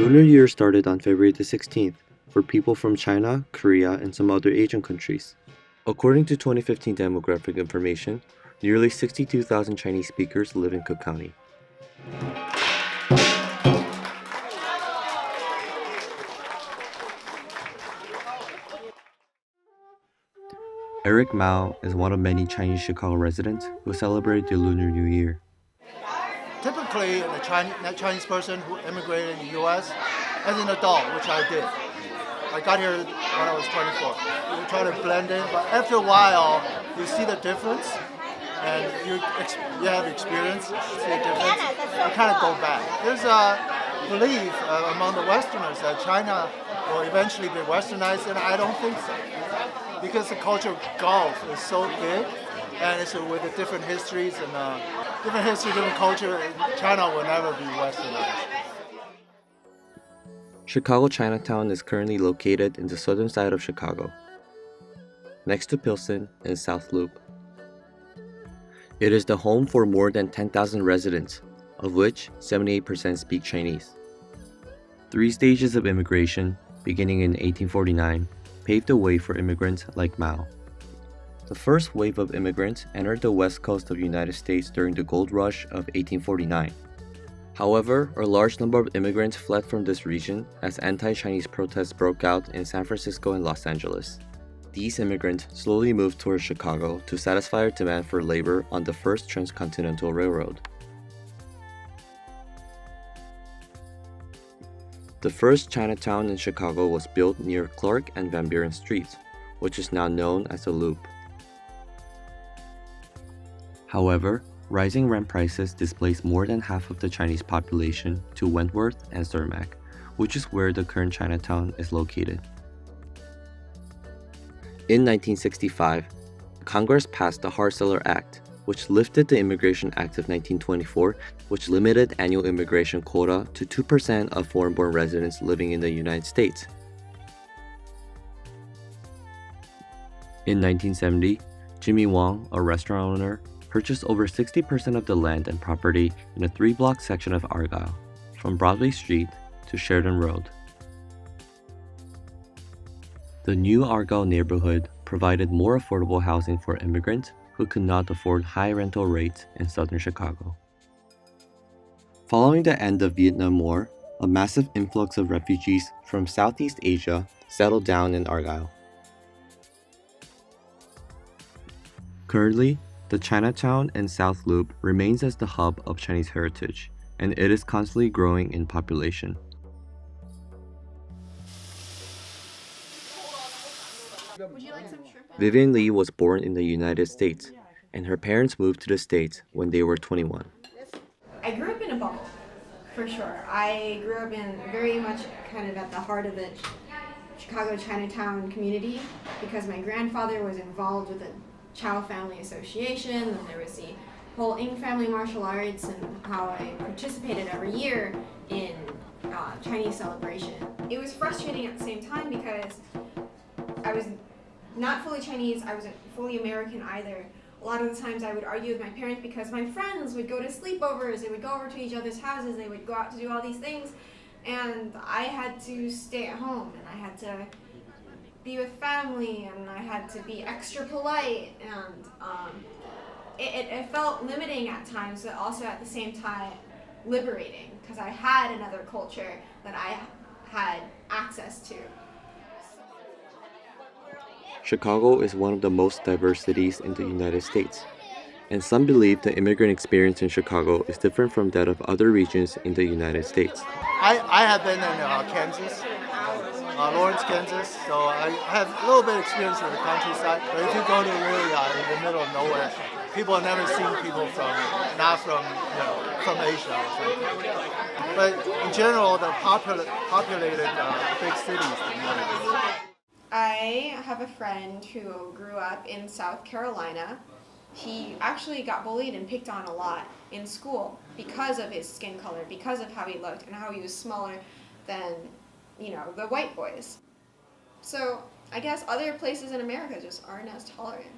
Lunar Year started on February the 16th for people from China, Korea, and some other Asian countries. According to 2015 demographic information, nearly 62,000 Chinese speakers live in Cook County. Eric Mao is one of many Chinese Chicago residents who celebrate the Lunar New Year. Typically, a Chinese person who immigrated in the U.S. as an adult, which I did. I got here when I was 24. You try to blend in, but after a while, you see the difference, and you have experience, see the difference, you kind of go back. There's a belief among the Westerners that China will eventually be Westernized, and I don't think so. Because the culture gulf is so big, and it's with the different histories and different culture, China will never be Westernized. Chicago Chinatown is currently located in the southern side of Chicago, next to Pilsen and South Loop. It is the home for more than 10,000 residents, of which 78% speak Chinese. 3 stages of immigration, beginning in 1849, paved the way for immigrants like Mao. The first wave of immigrants entered the west coast of the United States during the gold rush of 1849. However, a large number of immigrants fled from this region as anti-Chinese protests broke out in San Francisco and Los Angeles. These immigrants slowly moved towards Chicago to satisfy a demand for labor on the first transcontinental railroad. The first Chinatown in Chicago was built near Clark and Van Buren Streets, which is now known as the Loop. However, rising rent prices displaced more than half of the Chinese population to Wentworth and Cermak, which is where the current Chinatown is located. In 1965, Congress passed the Hart-Celler Act, which lifted the Immigration Act of 1924, which limited annual immigration quota to 2% of foreign-born residents living in the United States. In 1970, Jimmy Wong, a restaurant owner, purchased over 60% of the land and property in a 3-block section of Argyle, from Broadway Street to Sheridan Road. The new Argyle neighborhood provided more affordable housing for immigrants who could not afford high rental rates in southern Chicago. Following the end of the Vietnam War, a massive influx of refugees from Southeast Asia settled down in Argyle. Currently, the Chinatown and South Loop remains as the hub of Chinese heritage, and it is constantly growing in population. Vivian Lee was born in the United States, and her parents moved to the States when they were 21. I grew up in a bubble, for sure. I grew up in very much kind of at the heart of the Chicago Chinatown community because my grandfather was involved with the Chow Family Association, and there was the whole Ng family martial arts, and how I participated every year in Chinese celebration. It was frustrating at the same time because I was not fully Chinese, I wasn't fully American either. A lot of the times I would argue with my parents because my friends would go to sleepovers, they would go over to each other's houses, they would go out to do all these things, and I had to stay at home, and I had to be with family, and I had to be extra polite, and it felt limiting at times, but also at the same time liberating, because I had another culture that I had access to. Chicago is one of the most diverse cities in the United States, and some believe the immigrant experience in Chicago is different from that of other regions in the United States. I have been in Kansas, Lawrence, Kansas, so I have a little bit of experience in the countryside, but if you go to really in the middle of nowhere, people have never seen people not from Asia or something. But in general, the populated big cities. I have a friend who grew up in South Carolina. He actually got bullied and picked on a lot in school because of his skin color, because of how he looked and how he was smaller than, the white boys. So I guess other places in America just aren't as tolerant.